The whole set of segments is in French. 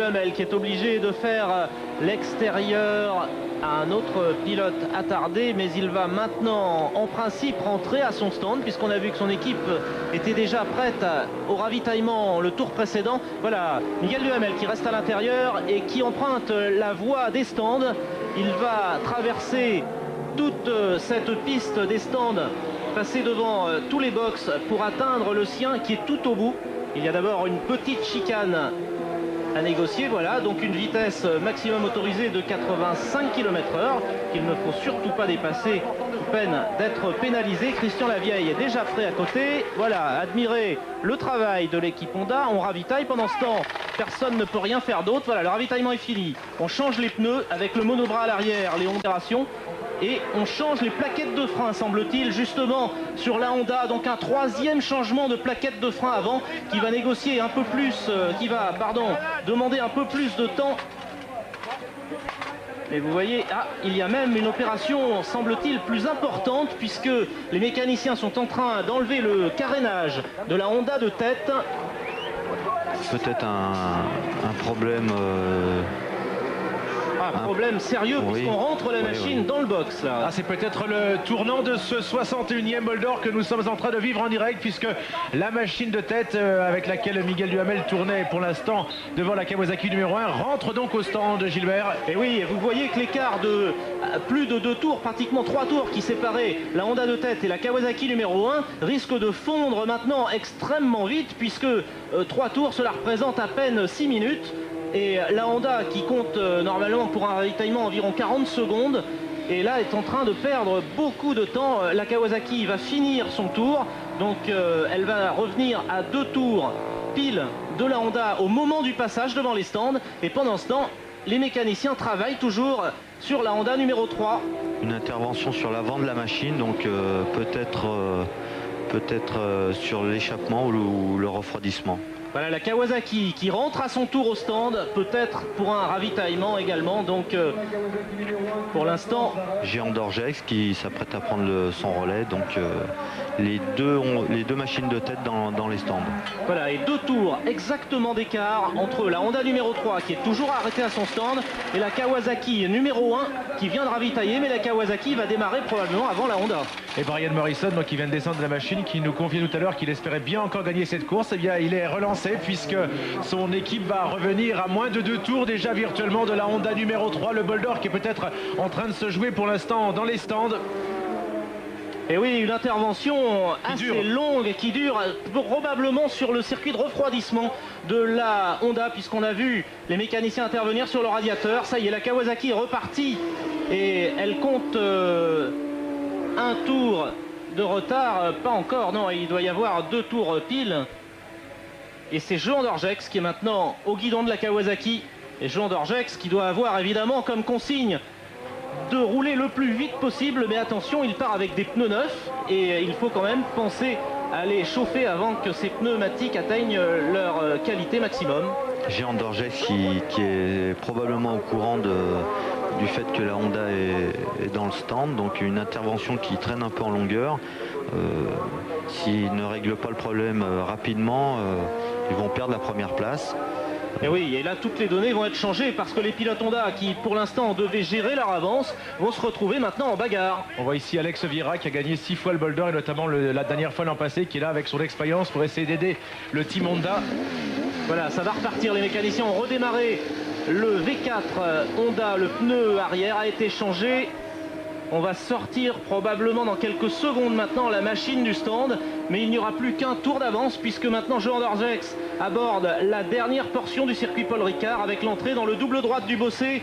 Duhamel qui est obligé de faire l'extérieur à un autre pilote attardé, mais il va maintenant en principe rentrer à son stand puisqu'on a vu que son équipe était déjà prête au ravitaillement le tour précédent. Voilà, Miguel Duhamel qui reste à l'intérieur et qui emprunte la voie des stands. Il va traverser toute cette piste des stands, passer devant tous les box pour atteindre le sien qui est tout au bout. Il y a d'abord une petite chicane à négocier, voilà, donc une vitesse maximum autorisée de 85 km/h qu'il ne faut surtout pas dépasser sous peine d'être pénalisé. Christian Lavieille est déjà prêt à côté. Voilà, admirez le travail de l'équipe Honda. On ravitaille pendant ce temps, personne ne peut rien faire d'autre. Voilà, le ravitaillement est fini. On change les pneus avec le monobras à l'arrière, les Honda. Et on change les plaquettes de frein, semble-t-il, justement sur la Honda. Donc un troisième changement de plaquettes de frein avant qui va négocier un peu plus, demander un peu plus de temps. Et vous voyez, il y a même une opération, semble-t-il, plus importante puisque les mécaniciens sont en train d'enlever le carénage de la Honda de tête. Peut-être un problème... Un problème sérieux puisqu'on rentre la machine dans le box là. C'est peut-être le tournant de ce 61e bol d'or que nous sommes en train de vivre en direct, puisque la machine de tête avec laquelle Miguel Duhamel tournait pour l'instant devant la Kawasaki numéro 1 rentre donc au stand de Gilbert. Et oui, vous voyez que l'écart de plus de 2 tours, pratiquement 3 tours qui séparaient la Honda de tête et la Kawasaki numéro 1 risque de fondre maintenant extrêmement vite puisque 3 tours cela représente à peine 6 minutes. Et la Honda qui compte normalement pour un ravitaillement environ 40 secondes et là est en train de perdre beaucoup de temps. La Kawasaki va finir son tour, donc elle va revenir à 2 tours pile de la Honda au moment du passage devant les stands. Et pendant ce temps, les mécaniciens travaillent toujours sur la Honda numéro 3. Une intervention sur l'avant de la machine, donc peut-être sur l'échappement ou le refroidissement. Voilà la Kawasaki qui rentre à son tour au stand, peut-être pour un ravitaillement également. Donc pour l'instant... Géant d'Orgex qui s'apprête à prendre son relais. Donc les deux machines de tête dans les stands. Voilà, et 2 tours exactement d'écart entre la Honda numéro 3 qui est toujours arrêtée à son stand et la Kawasaki numéro 1 qui vient de ravitailler. Mais la Kawasaki va démarrer probablement avant la Honda. Et Brian Morrison, donc, qui vient de descendre de la machine, qui nous confiait tout à l'heure qu'il espérait bien encore gagner cette course. Eh bien, il est relancé puisque son équipe va revenir à moins de 2 tours déjà virtuellement de la Honda numéro 3. Le bol d'or qui est peut-être en train de se jouer pour l'instant dans les stands. Et oui, une intervention assez longue et qui dure probablement sur le circuit de refroidissement de la Honda puisqu'on a vu les mécaniciens intervenir sur le radiateur. Ça y est, la Kawasaki est repartie et elle compte un tour de retard. Pas encore, non, il doit y avoir 2 tours pile. Et c'est Jean Dorgex qui est maintenant au guidon de la Kawasaki. Et Jean Dorgex qui doit avoir évidemment comme consigne de rouler le plus vite possible. Mais attention, il part avec des pneus neufs et il faut quand même penser à les chauffer avant que ces pneumatiques atteignent leur qualité maximum. Géant Dorgex qui est probablement au courant du fait que la Honda est dans le stand. Donc une intervention qui traîne un peu en longueur. S'ils ne règlent pas le problème rapidement, ils vont perdre la première place. Et oui, et là toutes les données vont être changées parce que les pilotes Honda qui pour l'instant devaient gérer leur avance vont se retrouver maintenant en bagarre. On voit ici Alex Vira qui a gagné 6 fois le bol d'or et notamment la dernière fois l'an passé, qui est là avec son expérience pour essayer d'aider le team Honda. Voilà, ça va repartir, les mécaniciens ont redémarré le V4 Honda, le pneu arrière a été changé. On va sortir probablement dans quelques secondes maintenant la machine du stand, mais il n'y aura plus qu'un tour d'avance puisque maintenant Jean Dorgex aborde la dernière portion du circuit Paul Ricard avec l'entrée dans le double droite du Bossé.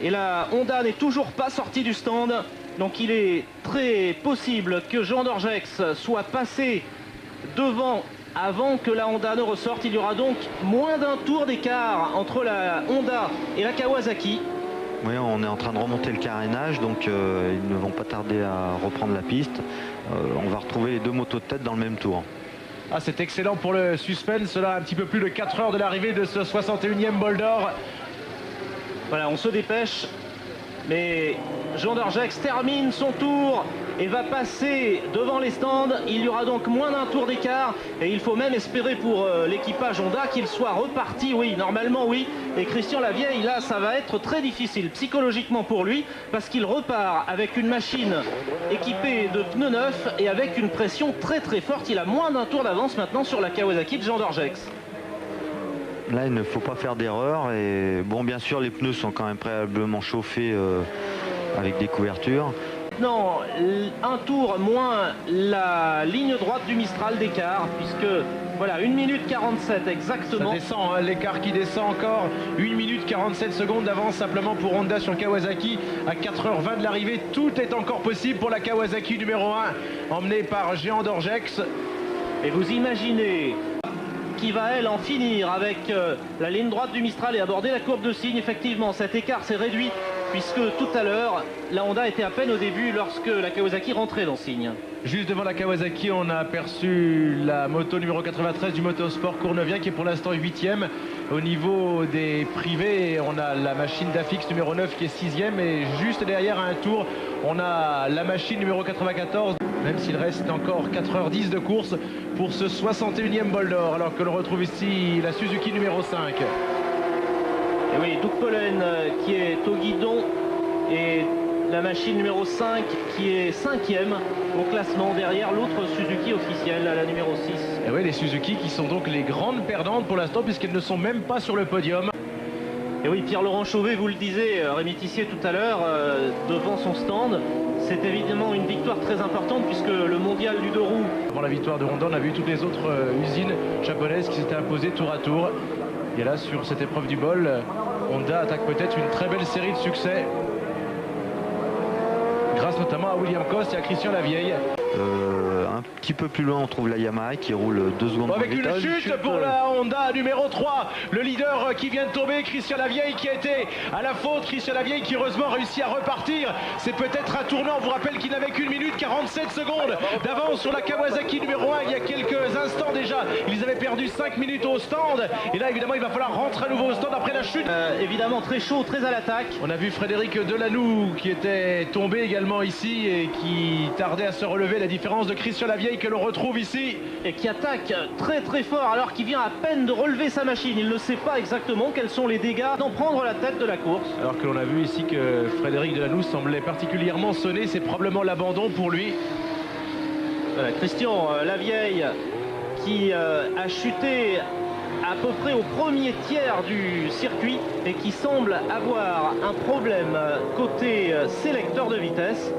Et la Honda n'est toujours pas sortie du stand, donc il est très possible que Jean Dorgex soit passé devant avant que la Honda ne ressorte. Il y aura donc moins d'un tour d'écart entre la Honda et la Kawasaki. Oui, on est en train de remonter le carénage, donc ils ne vont pas tarder à reprendre la piste. On va retrouver les 2 motos de tête dans le même tour. C'est excellent pour le suspense, là, un petit peu plus de 4 heures de l'arrivée de ce 61e bol d'or. Voilà, on se dépêche Mais Jean Dorgex termine son tour et va passer devant les stands. Il y aura donc moins d'un tour d'écart et il faut même espérer pour l'équipage Honda qu'il soit reparti. Oui, normalement oui. Et Christian Lavieille, là, ça va être très difficile psychologiquement pour lui parce qu'il repart avec une machine équipée de pneus neufs et avec une pression très très forte. Il a moins d'un tour d'avance maintenant sur la Kawasaki de Jean Dorgex. Là, il ne faut pas faire d'erreur. Et bon, bien sûr, les pneus sont quand même préalablement chauffés avec des couvertures. Maintenant, un tour moins la ligne droite du Mistral d'écart, puisque voilà, 1 minute 47 exactement. Ça descend, hein, l'écart qui descend encore. 1 minute 47 secondes d'avance simplement pour Honda sur Kawasaki. À 4h20 de l'arrivée, tout est encore possible pour la Kawasaki numéro 1, emmenée par Jean Dorgex. Et vous imaginez qui va elle en finir avec la ligne droite du Mistral et aborder la courbe de signe. Effectivement, cet écart s'est réduit puisque tout à l'heure la Honda était à peine au début lorsque la Kawasaki rentrait dans signe. Juste devant la Kawasaki, on a aperçu la moto numéro 93 du Motosport Cournevien qui est pour l'instant 8e. Au niveau des privés, on a la machine d'Afix numéro 9 qui est 6e et juste derrière à un tour, on a la machine numéro 94. Même s'il reste encore 4h10 de course pour ce 61e bol d'or, alors que l'on retrouve ici la Suzuki numéro 5. Et oui, Doug Pollen qui est au guidon et la machine numéro 5 qui est 5e au classement derrière l'autre Suzuki officielle, la numéro 6. Et oui, les Suzuki qui sont donc les grandes perdantes pour l'instant puisqu'elles ne sont même pas sur le podium. Et oui, Pierre-Laurent Chauvet, vous le disiez, Rémi Tissier tout à l'heure, devant son stand. C'est évidemment une victoire très importante puisque le mondial du deux roues. Avant la victoire de Honda, on a vu toutes les autres usines japonaises qui s'étaient imposées tour à tour. Et là, sur cette épreuve du bol, Honda attaque peut-être une très belle série de succès. Grâce notamment à William Coste et à Christian Lavieille. Un petit peu plus loin, on trouve la Yamaha qui roule 2 secondes. Avec une chute pour la Honda numéro 3. Le leader qui vient de tomber, Christian Lavieille, qui a été à la faute. Christian Lavieille qui heureusement réussit à repartir. C'est peut-être un tournant. On vous rappelle qu'il n'avait qu'1 minute 47 secondes d'avance sur la Kawasaki numéro 1 il y a quelques instants déjà. Ils avaient perdu 5 minutes au stand. Et là, évidemment, il va falloir rentrer à nouveau au stand après la chute. Évidemment, très chaud, très à l'attaque. On a vu Frédéric Delanoux qui était tombé également ici et qui tardait à se relever. La différence de Christian Lavieille que l'on retrouve ici. Et qui attaque très très fort alors qu'il vient à peine de relever sa machine. Il ne sait pas exactement quels sont les dégâts d'en prendre la tête de la course. Alors que l'on a vu ici que Frédéric Delanoux semblait particulièrement sonné. C'est probablement l'abandon pour lui. Voilà, Christian Lavieille qui a chuté à peu près au premier tiers du circuit et qui semble avoir un problème côté sélecteur de vitesse.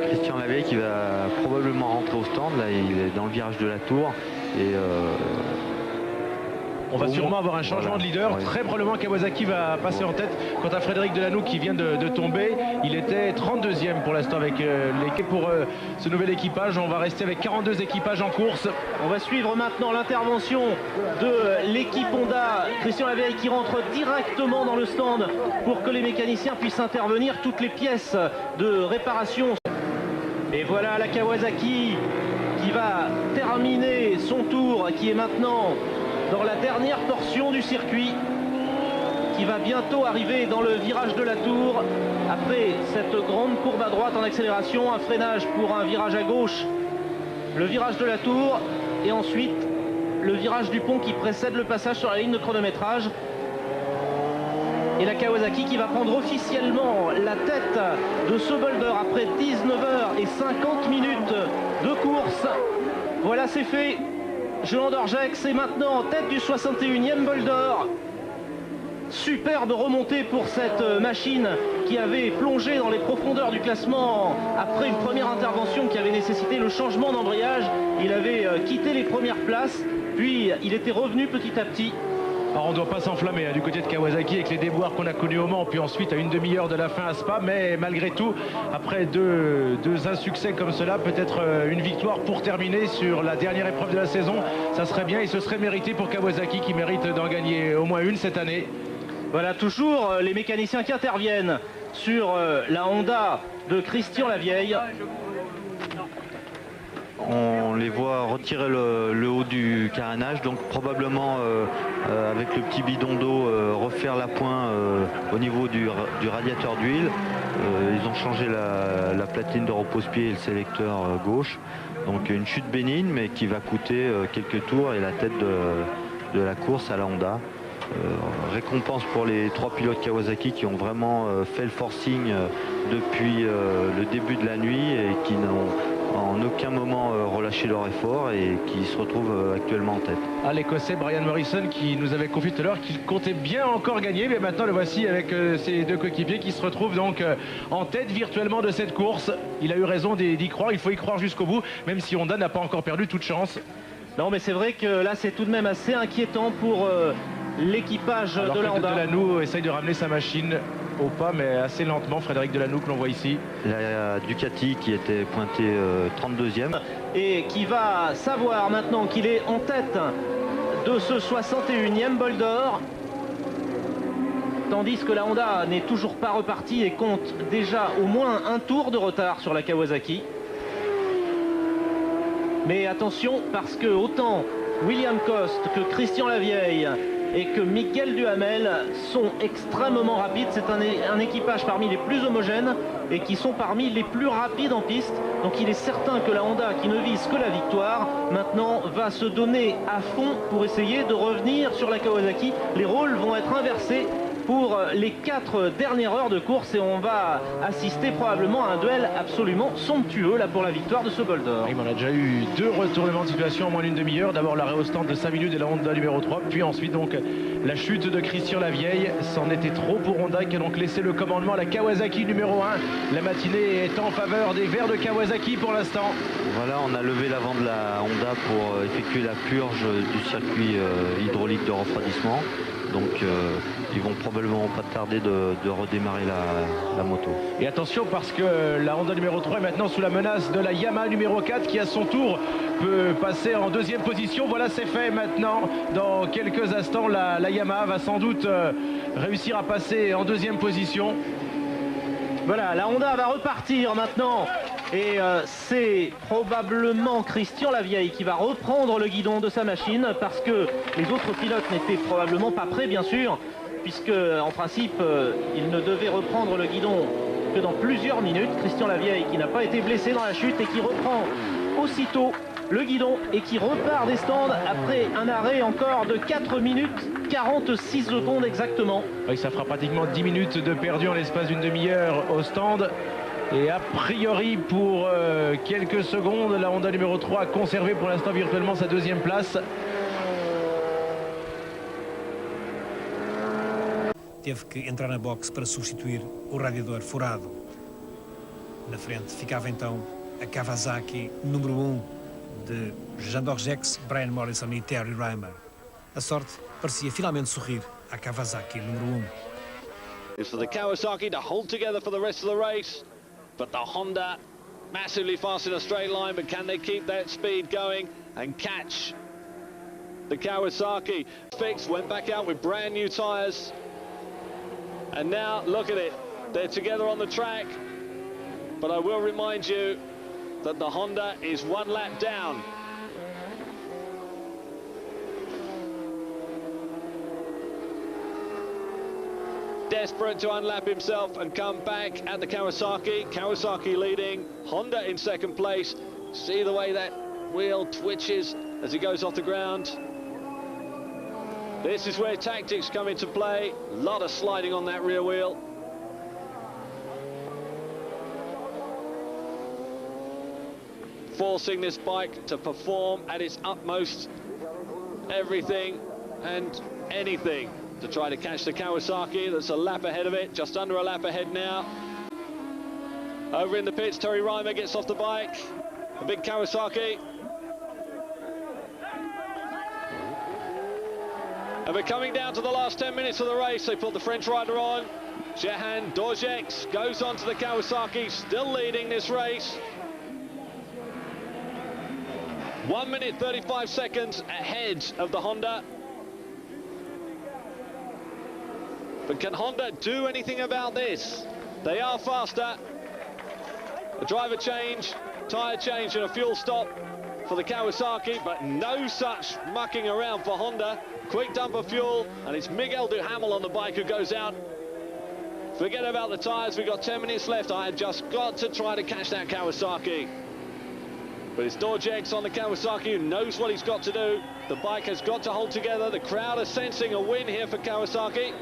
Christian Lavieille qui va probablement rentrer au stand. Là, il est dans le virage de la tour. Et on va sûrement avoir un changement de leader. Très probablement Kawasaki va passer en tête. Quant à Frédéric Delanoux qui vient de tomber, il était 32e pour l'instant avec l'équipe. Pour ce nouvel équipage, on va rester avec 42 équipages en course. On va suivre maintenant l'intervention de l'équipe Honda. Christian Lavieille qui rentre directement dans le stand pour que les mécaniciens puissent intervenir. Toutes les pièces de réparation. Et voilà la Kawasaki qui va terminer son tour, qui est maintenant dans la dernière portion du circuit, qui va bientôt arriver dans le virage de la tour. Après cette grande courbe à droite en accélération, un freinage pour un virage à gauche, le virage de la tour et ensuite le virage du pont qui précède le passage sur la ligne de chronométrage. Et la Kawasaki qui va prendre officiellement la tête de ce boulder après 19h50 de course. Voilà, c'est fait. Jean Dorgex est maintenant en tête du 61e boulder. Superbe remontée pour cette machine qui avait plongé dans les profondeurs du classement après une première intervention qui avait nécessité le changement d'embrayage. Il avait quitté les premières places, puis il était revenu petit à petit. Alors on ne doit pas s'enflammer du côté de Kawasaki avec les déboires qu'on a connus au Mans, puis ensuite à une demi-heure de la fin à Spa, mais malgré tout, après deux insuccès comme cela, peut-être une victoire pour terminer sur la dernière épreuve de la saison, ça serait bien et ce serait mérité pour Kawasaki qui mérite d'en gagner au moins une cette année. Voilà, toujours les mécaniciens qui interviennent sur la Honda de Christian Lavieille. on les voit retirer le haut du carénage, donc probablement avec le petit bidon d'eau refaire l'appoint au niveau du radiateur d'huile. Ils ont changé la platine de repose-pied et le sélecteur gauche. Donc une chute bénigne mais qui va coûter quelques tours et la tête de la course à la Honda. Récompense pour les 3 pilotes Kawasaki qui ont vraiment fait le forcing depuis le début de la nuit et qui n'ont en aucun moment relâché leur effort et qui se retrouvent actuellement en tête. L'Écossais Brian Morrison qui nous avait confié tout à l'heure qu'il comptait bien encore gagner, mais maintenant le voici avec ses deux coéquipiers qui se retrouvent donc en tête virtuellement de cette course. Il a eu raison d'y croire, il faut y croire jusqu'au bout, même si Honda n'a pas encore perdu toute chance. Non mais c'est vrai que là c'est tout de même assez inquiétant pour l'équipage de la Honda. Delanoux essaye de ramener sa machine au pas mais assez lentement. Frédéric Delanoux que l'on voit ici. La Ducati qui était pointée 32e. Et qui va savoir maintenant qu'il est en tête de ce 61e bol d'or. Tandis que la Honda n'est toujours pas repartie et compte déjà au moins un tour de retard sur la Kawasaki. Mais attention parce que autant William Coste que Christian Lavieille et que Michael Duhamel sont extrêmement rapides. C'est un équipage parmi les plus homogènes et qui sont parmi les plus rapides en piste. Donc il est certain que la Honda, qui ne vise que la victoire, maintenant va se donner à fond pour essayer de revenir sur la Kawasaki. Les rôles vont être inversés pour les 4 dernières heures de course et on va assister probablement à un duel absolument somptueux là pour la victoire de ce bol d'or. On a déjà eu 2 retournements de situation en moins d'une demi-heure. D'abord l'arrêt au stand de 5 minutes de la Honda numéro 3, puis ensuite donc la chute de Christian Lavieille. C'en était trop pour Honda qui a donc laissé le commandement à la Kawasaki numéro 1. La matinée est en faveur des Verts de Kawasaki pour l'instant. Voilà, on a levé l'avant de la Honda pour effectuer la purge du circuit hydraulique de refroidissement. Donc ils vont probablement pas tarder de redémarrer la moto. Et attention parce que la Honda numéro 3 est maintenant sous la menace de la Yamaha numéro 4 qui à son tour peut passer en 2e position. Voilà, c'est fait maintenant. Dans quelques instants, la Yamaha va sans doute réussir à passer en 2e position. Voilà, la Honda va repartir maintenant. Et c'est probablement Christian Lavieille qui va reprendre le guidon de sa machine parce que les autres pilotes n'étaient probablement pas prêts, bien sûr, puisque en principe, il ne devait reprendre le guidon que dans plusieurs minutes. Christian Lavieille qui n'a pas été blessé dans la chute et qui reprend aussitôt le guidon et qui repart des stands après un arrêt encore de 4 minutes 46 secondes exactement. Oui, ça fera pratiquement 10 minutes de perdu en l'espace d'une demi-heure au stand. Et a priori pour quelques secondes, la Honda numéro 3 a conservé pour l'instant virtuellement sa 2e place. Teve que entrar na box para substituir o radiador furado. Na frente ficava então a Kawasaki número 1 de Jean Dorgex, Brian Morrison e Terry Reimer. A sorte parecia finalmente sorrir à Kawasaki número 1. It's for the Kawasaki to hold together for the rest of the race. But the Honda massively fast in a straight line, but can they keep that speed going and catch the Kawasaki? Fixed, went back out with brand new tyres. And now, look at it, they're together on the track. But I will remind you that the Honda is 1 lap down. Desperate to unlap himself and come back at the Kawasaki. Kawasaki leading, Honda in 2nd place. See the way that wheel twitches as he goes off the ground. This is where tactics come into play. A lot of sliding on that rear wheel. Forcing this bike to perform at its utmost. Everything and anything to try to catch the Kawasaki that's a lap ahead of it, just under a lap ahead now. Over in the pits, Terry Reimer gets off the bike, a big Kawasaki. And we're coming down to the last 10 minutes of the race. They put the French rider on. Jehan Dorgex goes on to the Kawasaki, still leading this race. 1 minute 35 seconds ahead of the Honda. But can Honda do anything about this? They are faster. A driver change, tyre change and a fuel stop for the Kawasaki, but no such mucking around for Honda. Quick dump of fuel, and it's Miguel Duhamel on the bike who goes out. Forget about the tyres, we've got 10 minutes left. I had just got to try to catch that Kawasaki. But it's Dorjeks on the Kawasaki who knows what he's got to do. The bike has got to hold together. The crowd are sensing a win here for Kawasaki.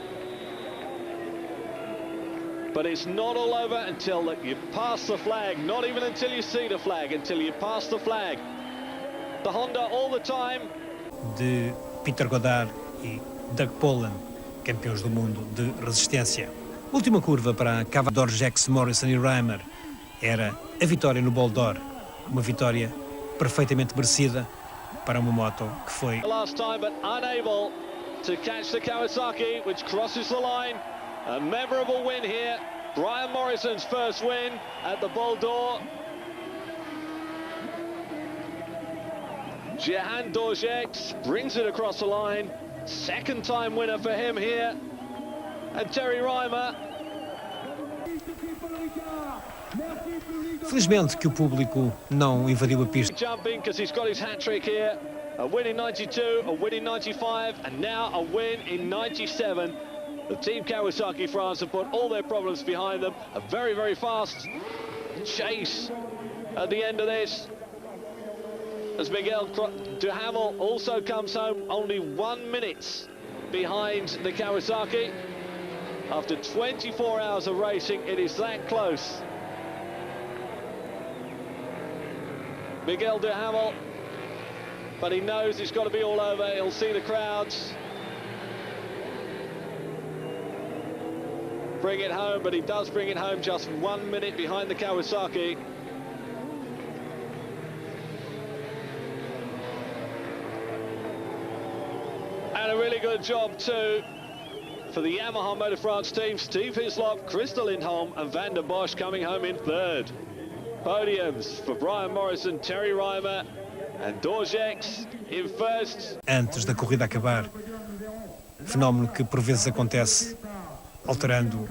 But it's not all over until you pass the flag. Not even until you see the flag, until you pass the flag. The Honda all the time. De Peter Godard e Doug Poland, campeões do mundo de resistência. Última curva para Dorjeks, Morrison e Reimer era a vitória no Bol d'Or. Uma vitória perfeitamente merecida para uma moto que foi. Last time, but unable to catch the Kawasaki, which crosses the line. A memorable win here. Brian Morrison's first win at the Bol d'Or. Jehan Dorjeks brings it across the line. Second time winner for him here. And Terry Reimer. Felizmente que o público não invadiu a pista. Jumping because he's got his hat-trick here. A win in 92, a win in 95, and now a win in 97. The Team Kawasaki France have put all their problems behind them. A very, very fast chase at the end of this. As Miguel Duhamel also comes home only 1 minute behind the Kawasaki. After 24 hours of racing, it is that close. Miguel Duhamel, but he knows it's got to be all over. He'll see the crowds. Bring it home, but he does bring it home just 1 minute behind the Kawasaki. And a really good job too for the Yamaha Motor France team. Steve Hislop, Christa Lindholm and Van der Bosch coming home in third. Podiums for Brian Morrison, Terry Reimer and Dorjeks in first. Antes da corrida acabar, fenómeno que por vezes acontece alterando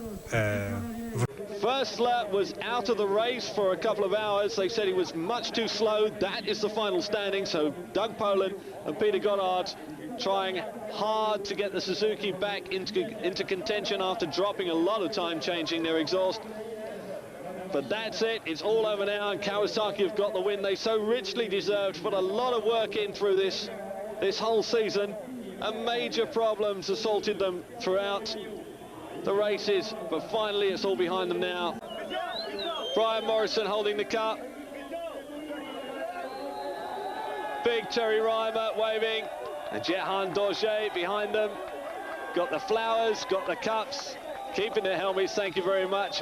First lap was out of the race for a couple of hours. They said he was much too slow. That is the final standing. So Doug Poland and Peter Goddard trying hard to get the Suzuki back into contention after dropping a lot of time changing their exhaust. But that's it, it's all over now, and Kawasaki have got the win they so richly deserved. Put a lot of work in through this whole season, and major problems assaulted them throughout the races, but finally it's all behind them now. Brian Morrison holding the cup. Big Terry Reimer waving, and Jehan Dorjeks behind them. Got the flowers, got the cups, keeping their helmets, thank you very much.